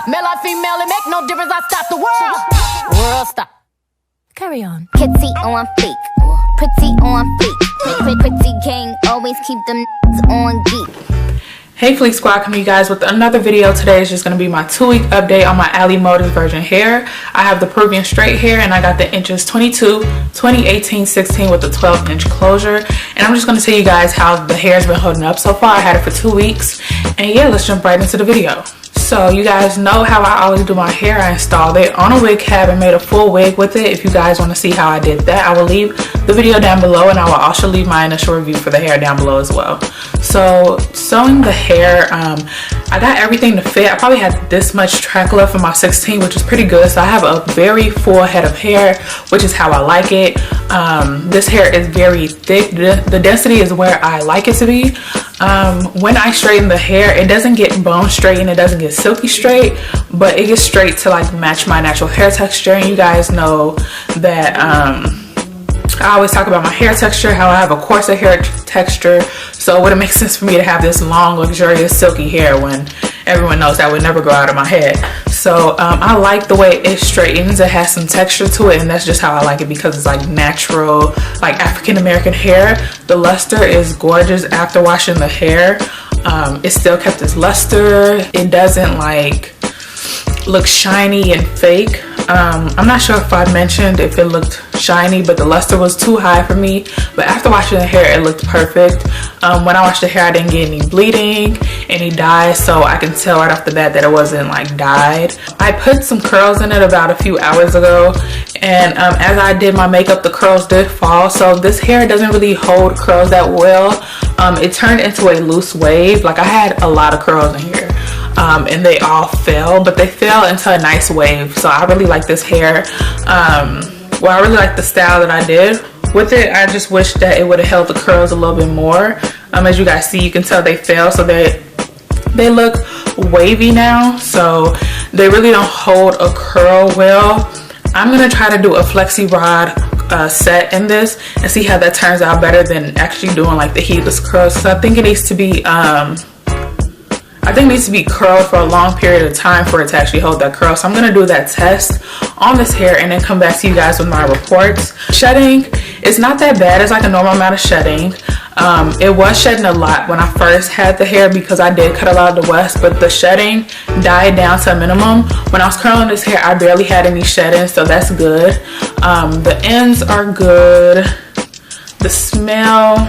Male or female, it make no difference. I stop the world. World stop. Carry on. Kitty on fleek, pretty on fleek. Pretty king, always keep them on geek. Hey Fleek Squad, coming to you guys with another video. Today is just going to be my 2-week update on my Ali Moda's virgin hair. I have the Peruvian Straight hair and I got the inches 22, 20, 18, 16 with the 12-inch closure. And I'm just going to tell you guys how the hair's been holding up so far. I had it for 2 weeks. And yeah, let's jump right into the video. So you guys know how I always do my hair. I installed it on a wig cap and made a full wig with it. If you guys want to see how I did that, I will leave the video down below, and I will also leave my initial review for the hair down below as well. So sewing the hair, I got everything to fit. I probably had this much track left for my 16, which is pretty good. So I have a very full head of hair, which is how I like it. This hair is very thick. The density is where I like it to be. When I straighten the hair, it doesn't get bone straight and it doesn't get silky straight, but it gets straight to like match my natural hair texture. And you guys know that I always talk about my hair texture, how I have a coarser hair texture, so it wouldn't make sense for me to have this long, luxurious, silky hair when everyone knows that would never grow out of my head. So I like the way it straightens. It has some texture to it, and that's just how I like it because it's like natural, like African American hair. The luster is gorgeous after washing the hair. It still kept its luster. It doesn't like look shiny and fake. I'm not sure if I mentioned if it looked shiny, but the luster was too high for me. But after washing the hair, it looked perfect. When I washed the hair, I didn't get any bleeding, any dye, so I can tell right off the bat that it wasn't like dyed. I put some curls in it about a few hours ago, and as I did my makeup, the curls did fall. So this hair doesn't really hold curls that well. It turned into a loose wave. Like I had a lot of curls in here. And they all fell, but they fell into a nice wave. So I really like this hair. Well, I really like the style that I did with it. I just wish that it would have held the curls a little bit more. As you guys see, you can tell they fell, so they look wavy now. So they really don't hold a curl well. I'm gonna try to do a flexi rod set in this and see how that turns out better than actually doing like the heatless curls. So I think it needs to be curled for a long period of time for it to actually hold that curl. So I'm gonna do that test on this hair and then come back to you guys with my reports. Shedding is not that bad. It's like a normal amount of shedding. It was shedding a lot when I first had the hair because I did cut a lot of the west, but the shedding died down to a minimum. When I was curling this hair, I barely had any shedding, so that's good. The ends are good. The smell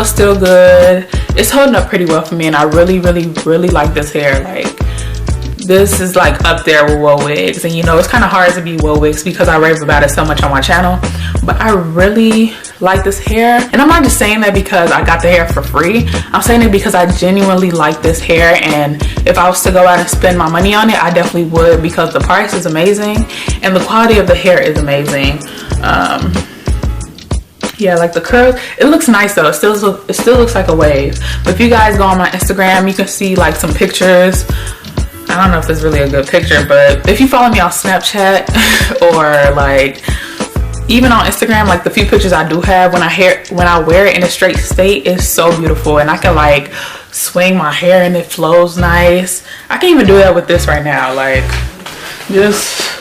is still good. It's holding up pretty well for me, and I really like this hair. Like, this is like up there with woe wigs, and you know it's kind of hard to be woe wigs because I rave about it so much on my channel, but I really like this hair. And I'm not just saying that because I got the hair for free. I'm saying it because I genuinely like this hair, and if I was to go out and spend my money on it, I definitely would, because the price is amazing and the quality of the hair is amazing. Yeah, like the curls, it looks nice though. It still looks like a wave. But if you guys go on my Instagram, you can see like some pictures. I don't know if it's really a good picture, but if you follow me on Snapchat or like even on Instagram, like the few pictures I do have when I wear it in a straight state, is so beautiful, and I can like swing my hair and it flows nice. I can even do that with this right now, like just.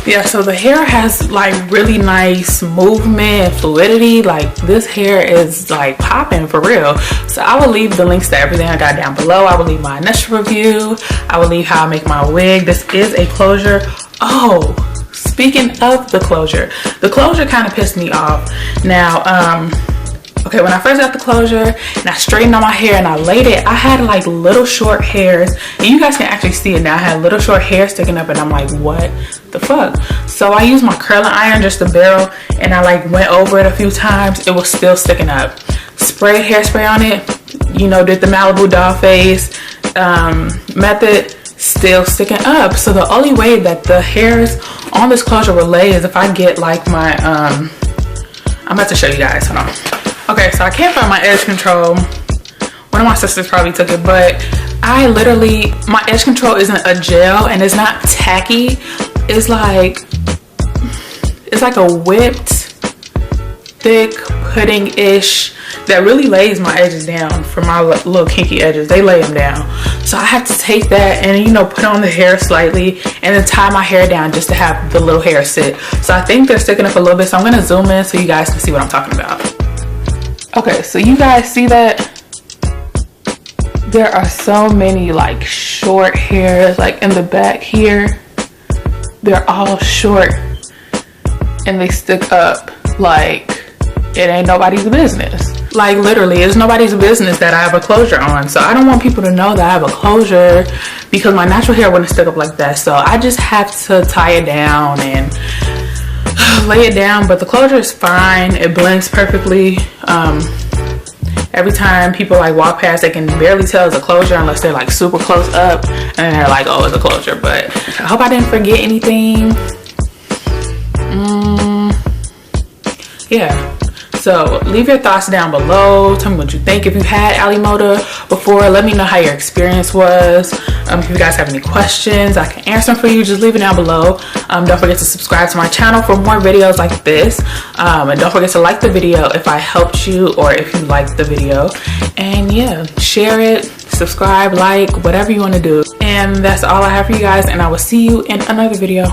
Yeah, so the hair has like really nice movement and fluidity. Like this hair is like popping for real. So I will leave the links to everything I got down below. I will leave my initial review. I will leave how I make my wig. This is a closure. Oh, speaking of the closure kind of pissed me off. Now, okay, when I first got the closure and I straightened on my hair and I laid it, I had like little short hairs, and you guys can actually see it now. I had little short hair sticking up, and I'm like, what the fuck? So I used my curling iron, just the barrel, and I like went over it a few times. It was still sticking up. Sprayed hairspray on it, you know, did the Malibu doll face method, still sticking up. So the only way that the hairs on this closure will lay is if I get like my I'm about to show you guys, hold on. Okay, so I can't find my edge control. One of my sisters probably took it, but I literally, my edge control isn't a gel and it's not tacky. It's like a whipped, thick pudding-ish that really lays my edges down. For my little kinky edges, they lay them down. So I have to take that and, you know, put on the hair slightly and then tie my hair down just to have the little hair sit. So I think they're sticking up a little bit, so I'm gonna zoom in so you guys can see what I'm talking about. Okay, so you guys see that there are so many like short hairs like in the back here. They're all short and they stick up like it ain't nobody's business. Like literally, it's nobody's business that I have a closure on. So I don't want people to know that I have a closure because my natural hair wouldn't stick up like that. So I just have to tie it down and lay it down, but the closure is fine. It blends perfectly. Every time people like walk past, they can barely tell it's a closure unless they're like super close up and they're like, oh, it's a closure. But I hope I didn't forget anything. Yeah. So leave your thoughts down below. Tell me what you think. If you had Ali Moda before, let me know how your experience was. If you guys have any questions, I can answer them for you. Just leave it down below. Don't forget to subscribe to my channel for more videos like this. And don't forget to like the video if I helped you or if you liked the video. And yeah, share it, subscribe, like, whatever you want to do. And that's all I have for you guys. And I will see you in another video.